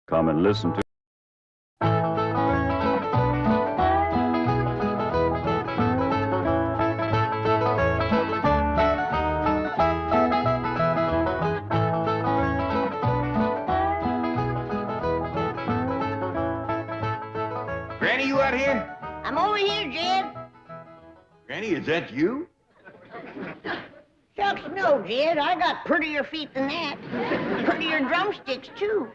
Come and listen to. Granny, you out here? I'm over here, Jed. Granny, is that you? Shucks, no, Jed. I got prettier feet than that. Prettier drumsticks, too.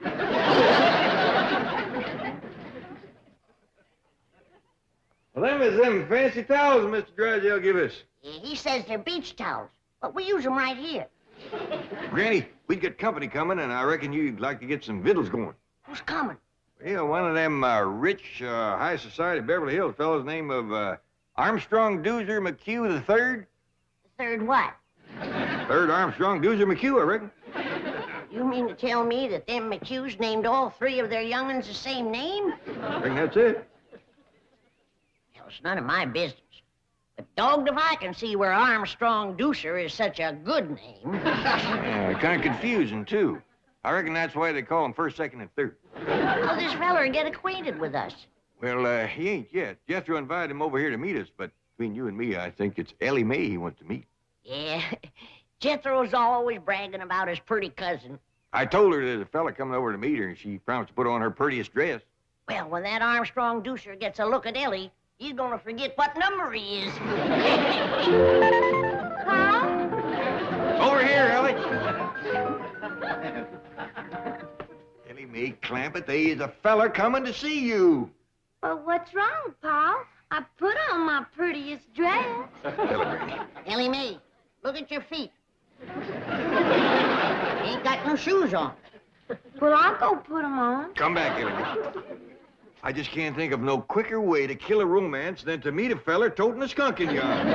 Well, them is them fancy towels Mr. Drysdale give us. Yeah, he says they're beach towels, but we use them right here. Granny, we've got company coming, and I reckon you'd like to get some victuals going. Who's coming? Yeah, one of them rich, high society Beverly Hills fellows named of Armstrong Dueser McHugh III. Third what? Third Armstrong Dueser McHugh, I reckon. You mean to tell me that them McHughes named all three of their young'uns the same name? I reckon that's it. Well, it's none of my business. But dogged if I can see where Armstrong Dueser is such a good name. Yeah, kind of confusing, too. I reckon that's why they call him first, second, and third. How'll this feller get acquainted with us? Well, he ain't yet. Jethro invited him over here to meet us, but between you and me, I think it's Ellie Mae he wants to meet. Yeah, Jethro's always bragging about his pretty cousin. I told her there's a fella coming over to meet her, and she promised to put on her prettiest dress. Well, when that Armstrong Dueser gets a look at Ellie, he's gonna forget what number he is. Huh? Over here, Ellie. Ellie Mae Clampett, there is a fella coming to see you. But what's wrong, Pa? I put on my prettiest dress. Ellie Mae, look at your feet. You ain't got no shoes on. Well, I'll go put them on. Come back, Ellie Mae. I just can't think of no quicker way to kill a romance than to meet a feller toting a skunk in your arms.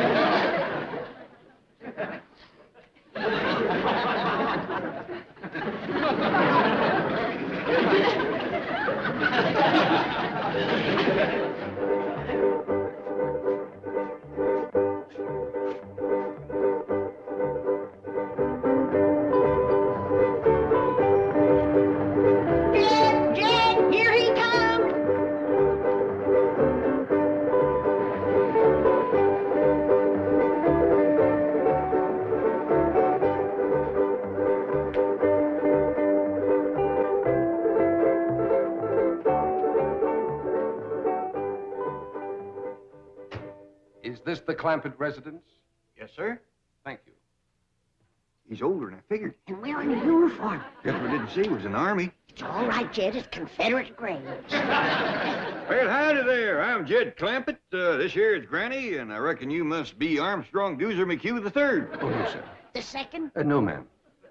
Jed, here he comes. Is this the Clampett residence? Yes, sir. Thank you. He's older than I figured. And wearing a uniform. Jethro didn't say he was an army. It's all right, Jed. It's Confederate graves. Well, howdy there. I'm Jed Clampett. This here is Granny, and I reckon you must be Armstrong Dueser McHugh III. Oh, no, sir. The second? No, ma'am.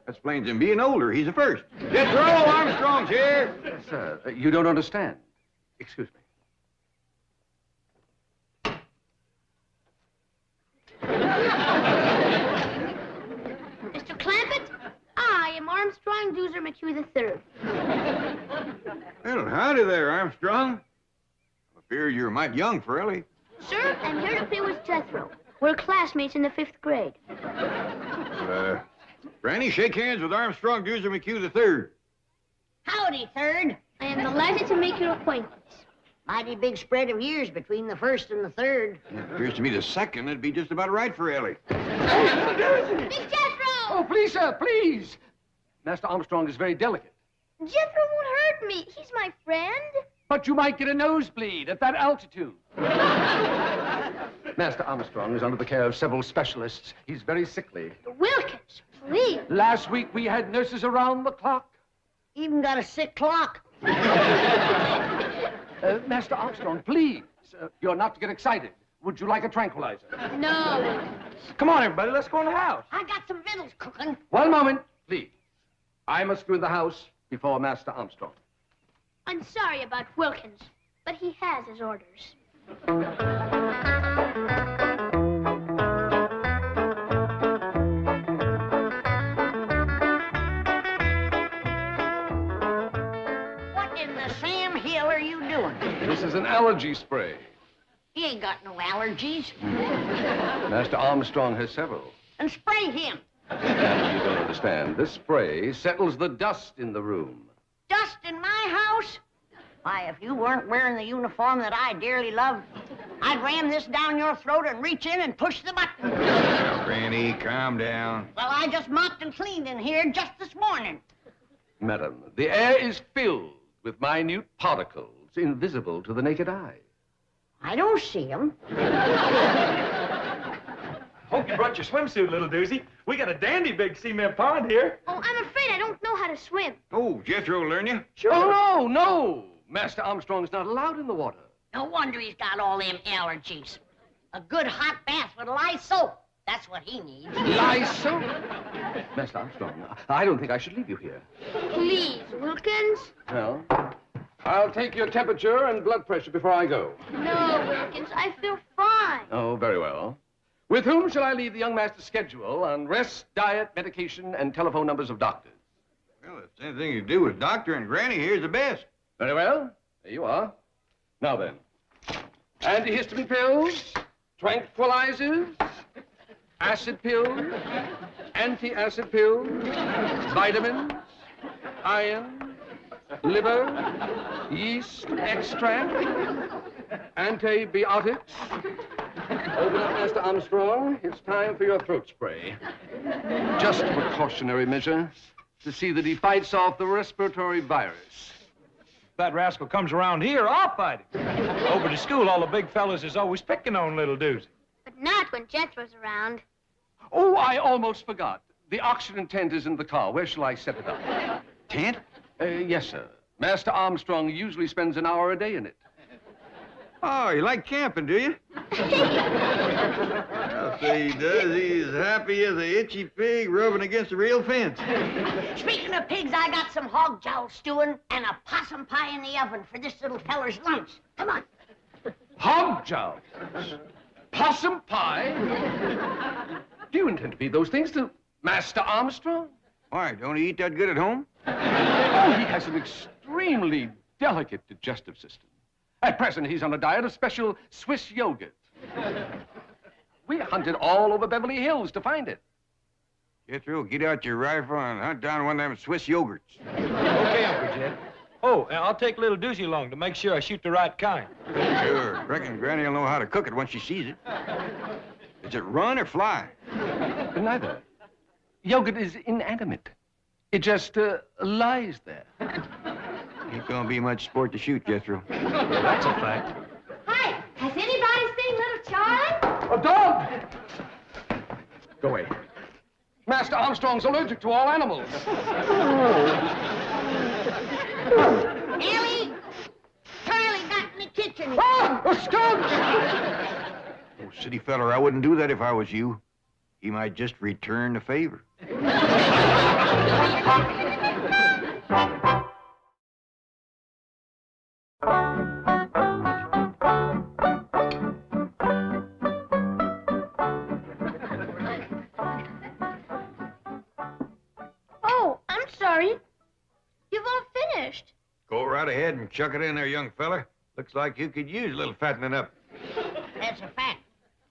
That explains him being older. He's the first. Jethro, Armstrong's here. Sir, you don't understand. Excuse me. Mr. Clampett, I am Armstrong Dueser McHugh III. Well, howdy there, Armstrong. I fear you're mighty young for Ellie. Sir, I'm here to play with Jethro. We're classmates in the 5th grade. Granny, shake hands with Armstrong Dueser McHugh III. Howdy, third. I am delighted to make your acquaintance. Mighty big spread of years between the first and the third. It appears to me the second would be just about right for Ellie. Miss Jethro! Oh, please, sir, please. Master Armstrong is very delicate. Jethro won't hurt me. He's my friend. But you might get a nosebleed at that altitude. Master Armstrong is under the care of several specialists. He's very sickly. Wilkins, please. Last week we had nurses around the clock. Even got a sick clock. Master Armstrong, please. You're not to get excited. Would you like a tranquilizer? No. Come on, everybody. Let's go in the house. I got some victuals cooking. One moment, please. I must go in the house before Master Armstrong. I'm sorry about Wilkins, but he has his orders. What in the Sam Hill are you doing? This is an allergy spray. He ain't got no allergies. Master Armstrong has several. And spray him. You don't understand. This spray settles the dust in the room. Dust in my house? Why, if you weren't wearing the uniform that I dearly love, I'd ram this down your throat and reach in and push the button. Now, Granny, calm down. Well, I just mopped and cleaned in here just this morning. Madam, the air is filled with minute particles invisible to the naked eye. I don't see them. Hope you brought your swimsuit, little Duesy. We got a dandy big cement pond here. Oh, I'm afraid I don't know how to swim. Oh, Jethro will learn you. Sure. Oh, no! Master Armstrong's not allowed in the water. No wonder he's got all them allergies. A good hot bath with lye soap. That's what he needs. Lye soap? Master Armstrong, I don't think I should leave you here. Please, Wilkins. Well, I'll take your temperature and blood pressure before I go. No, Wilkins, I feel fine. Oh, very well. With whom shall I leave the young master's schedule on rest, diet, medication, and telephone numbers of doctors? Well, if it's anything to do with Doctor and Granny, here's the best. Very well. There you are. Now then, antihistamine pills, tranquilizers, acid pills, anti-acid pills, vitamins, iron, liver, yeast extract, antibiotics. Open up, Master Armstrong. It's time for your throat spray. Just a precautionary measure to see that he fights off the respiratory virus. That rascal comes around here, I'll fight him. Over to school, all the big fellas is always picking on little Duesy. But not when Jethro's around. Oh, I almost forgot. The oxygen tent is in the car. Where shall I set it up? Tent? Yes, sir. Master Armstrong usually spends an hour a day in it. Oh, you like camping, do you? I'll say he does. He's as happy as a itchy pig rubbing against a real fence. Speaking of pigs, I got some hog jowl stewing and a possum pie in the oven for this little feller's lunch. Come on. Hog jowl. Possum pie. Do you intend to feed those things to Master Armstrong? Why, don't he eat that good at home? Oh, he has an extremely delicate digestive system. At present, he's on a diet of special Swiss yogurt. We hunted all over Beverly Hills to find it. Jethro, get out your rifle and hunt down one of them Swiss yogurts. Okay, Uncle Jed. Oh, and I'll take little Duesy along to make sure I shoot the right kind. Sure. Reckon Granny will know how to cook it when she sees it. Is it run or fly? Neither. Yogurt is inanimate. It just lies there. Ain't gonna be much sport to shoot, Jethro. That's a fact. Hi, has anybody seen little Charlie? A dog! Go away. Master Armstrong's allergic to all animals. Ellie! Charlie got in the kitchen. Ah! A skunk! Oh, city feller, I wouldn't do that if I was you. He might just return the favor. Oh, I'm sorry. You've all finished. Go right ahead and chuck it in there, young feller. Looks like you could use a little fattening up. That's a fact.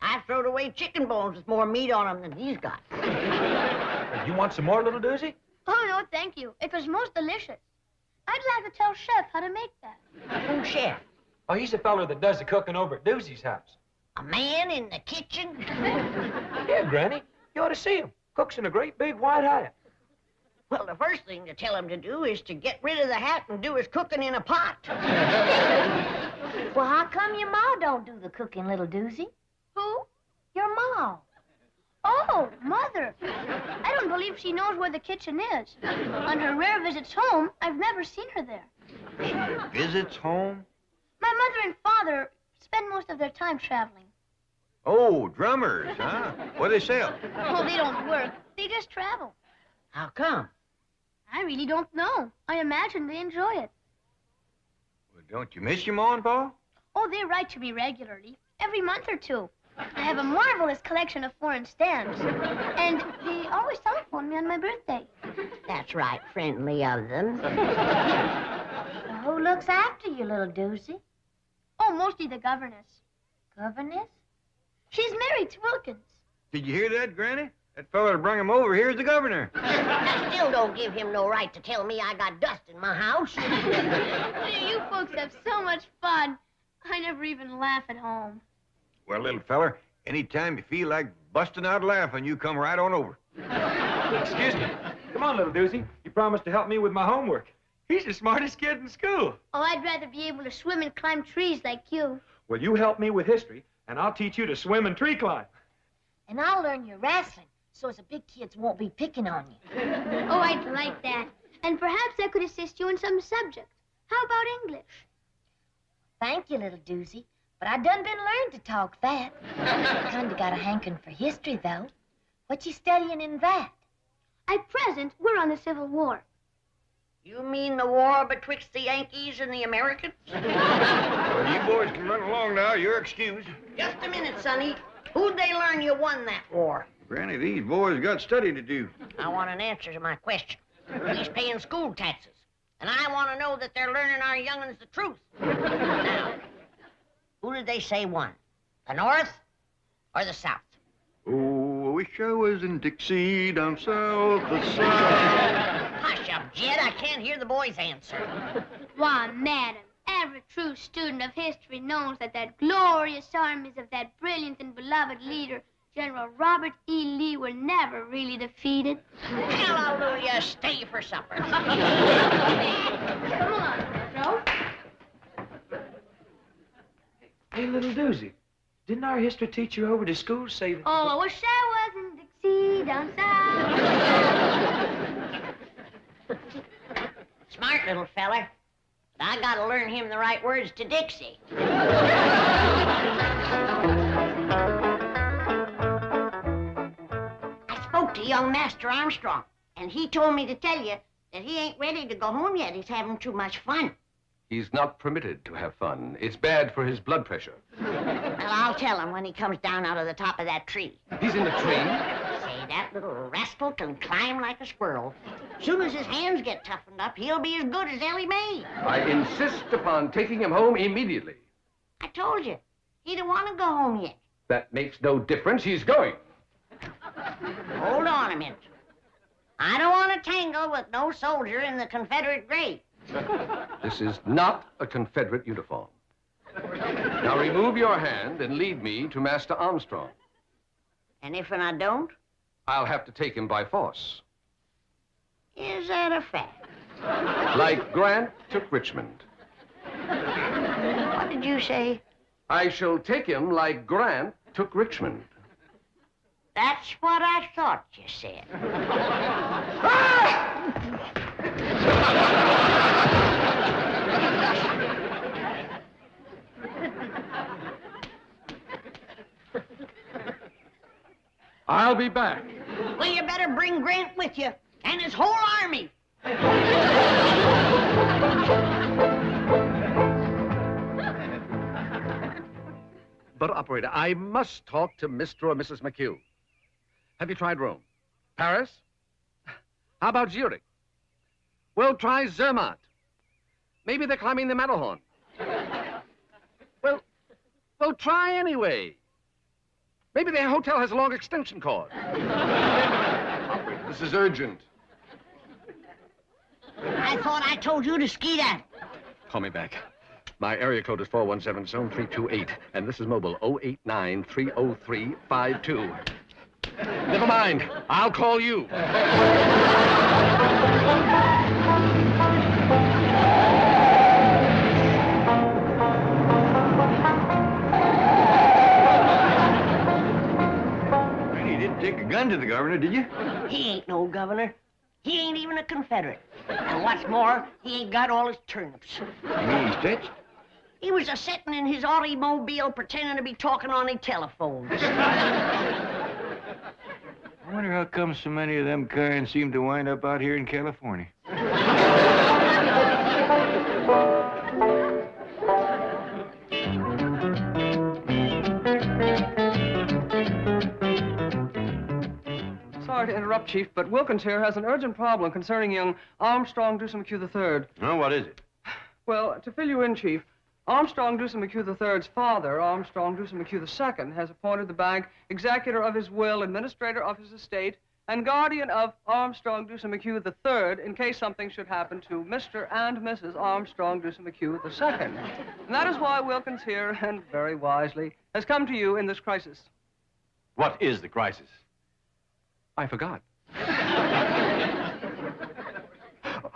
I've thrown away chicken bones with more meat on them than he's got. You want some more, little Duesy? Oh, no, thank you. It was most delicious. I'd like to tell Chef how to make that. Oh, Chef, Oh, he's the fella that does the cooking over at Duesy's house. a man in the kitchen? Yeah, Granny. You ought to see him. Cooks in a great big white hat. Well, the first thing to tell him to do is to get rid of the hat and do his cooking in a pot. Well, how come your ma don't do the cooking, little Duesy? Who? Your ma. Oh, Mother. I don't believe she knows where the kitchen is. On her rare visits home, I've never seen her there. She visits home? My mother and father spend most of their time traveling. Oh, drummers, huh? What do they sell? Oh, they don't work. They just travel. How come? I really don't know. I imagine they enjoy it. Well, don't you miss your ma and pa? Oh, they write to me regularly, every month or two. I have a marvelous collection of foreign stamps. And they always telephone me on my birthday. That's right, friendly of them. Well, who looks after you, little Duesy? Oh, mostly the governess. Governess? She's married to Wilkins. Did you hear that, Granny? That fella that brung him over here is the governor. That still don't give him no right to tell me I got dust in my house. You folks have so much fun. I never even laugh at home. Well, little feller, anytime you feel like busting out laughing, you come right on over. Excuse me. Come on, little Duesy. You promised to help me with my homework. He's the smartest kid in school. Oh, I'd rather be able to swim and climb trees like you. Well, you help me with history, and I'll teach you to swim and tree climb. And I'll learn your wrestling, so as the big kids won't be picking on you. Oh, I'd like that. And perhaps I could assist you in some subject. How about English? Thank you, little Duesy. But I done been learned to talk that. Kinda got a hankering for history, though. What you studying in that? At present, we're on the Civil War. You mean the war betwixt the Yankees and the Americans? Well, you boys can run along now. You're excused. Just a minute, Sonny. Who'd they learn you won that war? Granny, these boys got study to do. I want an answer to my question. He's paying school taxes. And I want to know that they're learning our young'uns the truth. Now, who did they say won? The North or the South? Oh, I wish I was in Dixie down south, the south. Hush up, Jed. I can't hear the boy's answer. Why, madam, every true student of history knows that glorious armies of that brilliant and beloved leader, General Robert E. Lee, were never really defeated. Hallelujah. Stay for supper. Come on, Jethro. Hey, little Duesy, didn't our history teacher over to school say that... Oh, I wish I was in Dixie down south. Smart little feller. But I gotta learn him the right words to Dixie. I spoke to young Master Armstrong, and he told me to tell you that he ain't ready to go home yet. He's having too much fun. He's not permitted to have fun. It's bad for his blood pressure. Well, I'll tell him when he comes down out of the top of that tree. He's in the tree? Say, that little rascal can climb like a squirrel. Soon as his hands get toughened up, he'll be as good as Ellie Mae. I insist upon taking him home immediately. I told you, he don't want to go home yet. That makes no difference. He's going. Hold on a minute. I don't want to tangle with no soldier in the Confederate grave. This is not a Confederate uniform. Now remove your hand and lead me to Master Armstrong. And if I don't? I'll have to take him by force. Is that a fact? Like Grant took Richmond. What did you say? I shall take him like Grant took Richmond. That's what I thought you said. I'll be back. Well, you better bring Grant with you, and his whole army. But, operator, I must talk to Mr. or Mrs. McHugh. Have you tried Rome? Paris? How about Zurich? Well, try Zermatt. Maybe they're climbing the Matterhorn. Well, try anyway. Maybe their hotel has a long extension cord. Operator, this is urgent. I thought I told you to skeet out. Call me back. My area code is 417 zone 328, and this is mobile 089-303-52. Never mind. I'll call you. You didn't take a gun to the governor, did you? He ain't no governor. He ain't even a Confederate. And what's more, he ain't got all his turnips. You mean he's touched? He was a-setting in his automobile pretending to be talking on his telephones. I wonder how come so many of them kinds seem to wind up out here in California. Sorry to interrupt, Chief, but Wilkins here has an urgent problem concerning young Armstrong Dueser McHugh III. Oh, what is it? Well, to fill you in, Chief, Armstrong Dueser McHugh III's father, Armstrong Dueser McHugh II, has appointed the bank executor of his will, administrator of his estate, and guardian of Armstrong Dueser McHugh III in case something should happen to Mr. and Mrs. Armstrong Dueser McHugh II. And that is why Wilkins here, and very wisely, has come to you in this crisis. What is the crisis? I forgot.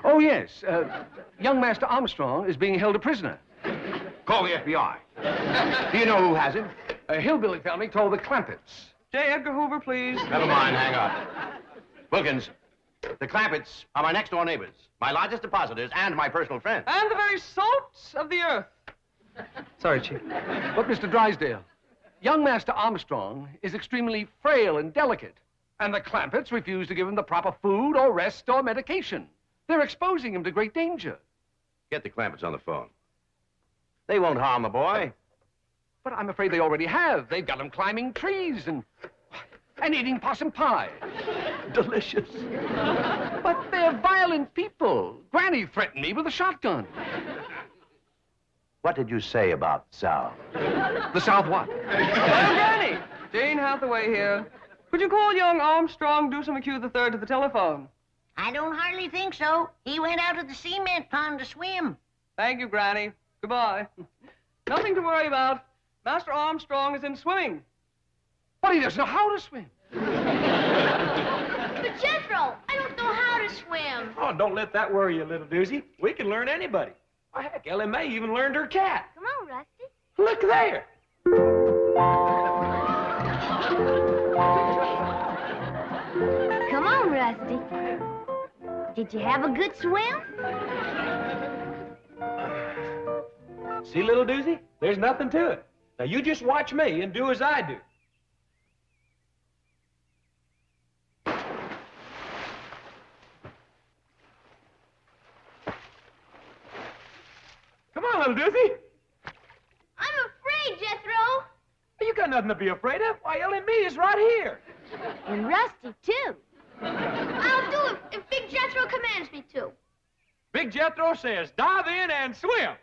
Oh, yes. Young Master Armstrong is being held a prisoner. Call the FBI. Do you know who has him? A hillbilly family called the Clampetts. J. Edgar Hoover, please. Never mind, hang on. Wilkins, the Clampetts are my next-door neighbors, my largest depositors, and my personal friends. And the very salt of the earth. Sorry, Chief. But, Mr. Drysdale, young Master Armstrong is extremely frail and delicate, and the Clampetts refuse to give him the proper food or rest or medication. They're exposing him to great danger. Get the Clampetts on the phone. They won't harm the boy. But I'm afraid they already have. They've got him climbing trees and eating possum pie. Delicious. But they're violent people. Granny threatened me with a shotgun. What did you say about the South? The South what? Granny! Jane Hathaway here. Could you call young Armstrong Dueser McHugh III to the telephone? I don't hardly think so. He went out to the cement pond to swim. Thank you, Granny. Goodbye. Nothing to worry about. Master Armstrong is in swimming. But he doesn't know how to swim. But Jethro, I don't know how to swim. Oh, don't let that worry you, little Duesy. We can learn anybody. Why, heck, Ellen May even learned her cat. Come on, Rusty. Look there. Come on, Rusty. Did you have a good swim? See, little Duesy? There's nothing to it. Now, you just watch me and do as I do. Come on, little Duesy. I'm afraid, Jethro. You got nothing to be afraid of. Why, Ellen May is right here. And Rusty, too. I'll do it if Big Jethro commands me to. Big Jethro says, dive in and swim.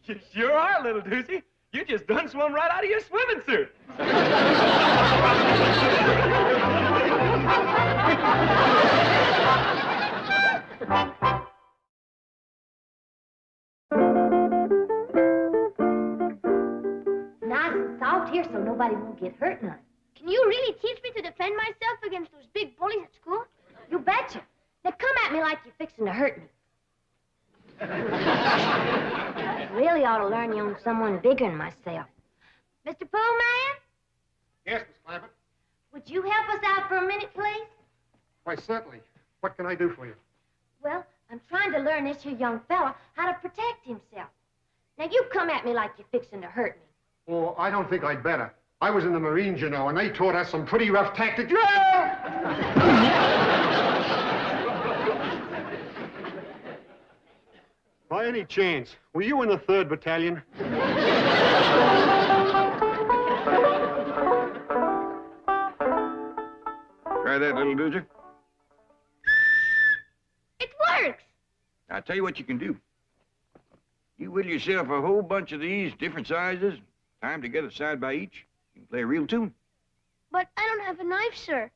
You sure are, little Duesy. You just done swum right out of your swimming suit. Nice and soft here so nobody won't get hurt none. Can you really teach me to defend myself against those big bullies at school? You betcha. Now come at me like you're fixing to hurt me. Really ought to learn you on someone bigger than myself. Mr. Poleman? Yes, Miss Clampett. Would you help us out for a minute, please? Why, certainly. What can I do for you? Well, I'm trying to learn this here young fella how to protect himself. Now, you come at me like you're fixing to hurt me. Oh, I don't think I'd better. I was in the Marines, you know, and they taught us some pretty rough tactics. By any chance, were you in the 3rd Battalion? Try that, little Dueser. It works. I'll tell you what you can do. You whittle yourself a whole bunch of these, different sizes, tie them together side by each. You can play a real tune. But I don't have a knife, sir.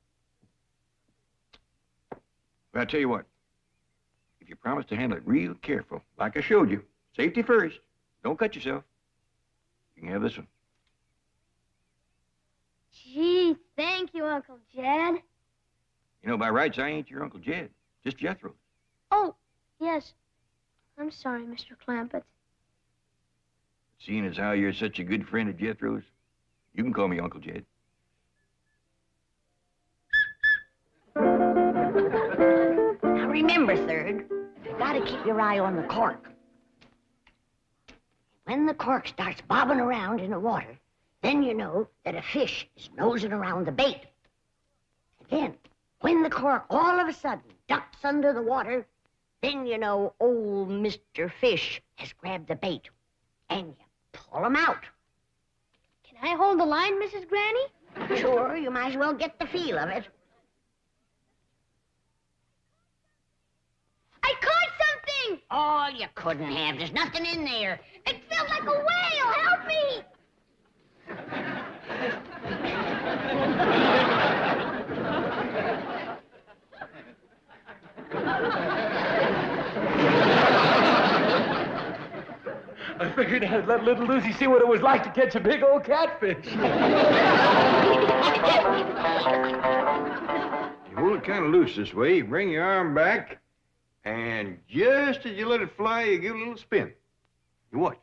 But I'll tell you what. If you promise to handle it real careful, like I showed you, safety first, don't cut yourself, you can have this one. Gee, thank you, Uncle Jed. You know, by rights, I ain't your Uncle Jed, just Jethro. Oh, yes. I'm sorry, Mr. Clampett. Seeing as how you're such a good friend of Jethro's, you can call me Uncle Jed. Now remember, Third, you gotta keep your eye on the cork. When the cork starts bobbing around in the water, then you know that a fish is nosing around the bait. And then, when the cork all of a sudden ducks under the water, Then you know old Mr. Fish has grabbed the bait, and you pull him out. Can I hold the line, Mrs. Granny? Sure, you might as well get the feel of it. I caught something! Oh, you couldn't have. There's nothing in there. It felt like a whale. Help me! I figured I'd let little Lucy see what it was like to catch a big old catfish. You hold it kind of loose this way. You bring your arm back, and just as you let it fly, you give it a little spin. You watch.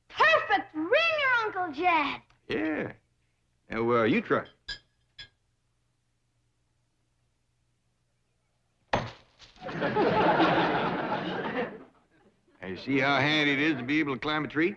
Perfect ringer, Uncle Jed. Yeah. Now, you try. Now, you see how handy it is to be able to climb a tree?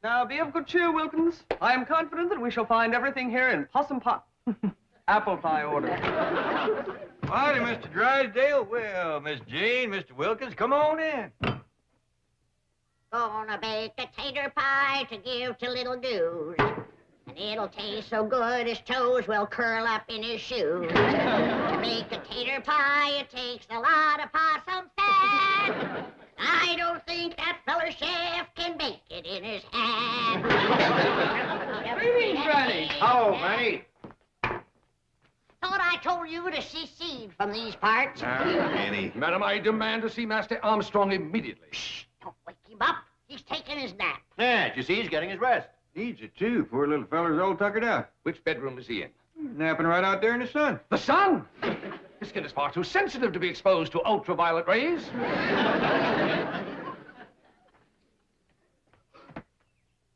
Now, be of good cheer, Wilkins. I am confident that we shall find everything here in possum pot. Apple pie order. Howdy, Mr. Drysdale. Well, Miss Jane, Mr. Wilkins, come on in. Gonna bake a tater pie to give to little Dues. And it'll taste so good his toes will curl up in his shoes. To make a tater pie, it takes a lot of possum fat. I don't think that feller chef can bake it in his hat. Greetings, Granny. Hello, Granny. Thought I told you to secede from these parts. Granny. Madam, I demand to see Master Armstrong immediately. Shh, don't wake him up. He's taking his nap. Yeah, you see, he's getting his rest. Needs it, too. Poor little feller's all tuckered out. Which bedroom is he in? Napping right out there in the sun. The sun! His skin is far too sensitive to be exposed to ultraviolet rays.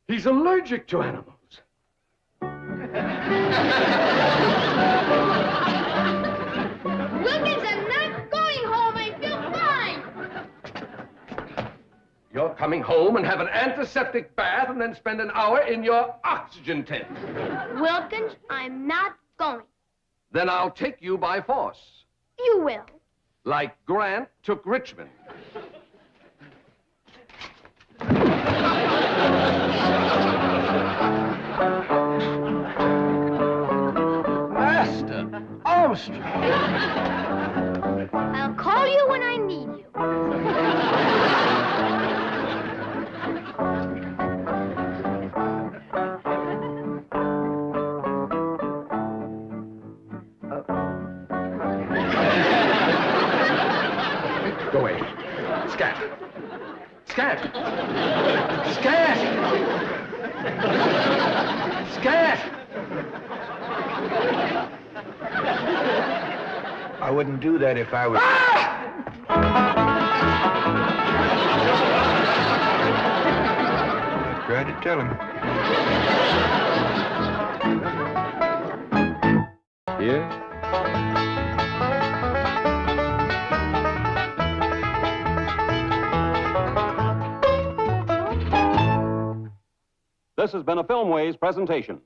He's allergic to animals. Wilkins, I'm not going home. I feel fine. You're coming home and have an antiseptic bath and then spend an hour in your oxygen tent. Wilkins, I'm not going. Then I'll take you by force. You will. Like Grant took Richmond. Master Armstrong. I'll call you when I need you. Go away. Scat. Scat. Scat. Scat. I wouldn't do that if I was... I tried to tell him. Yeah? This has been a Filmways presentation.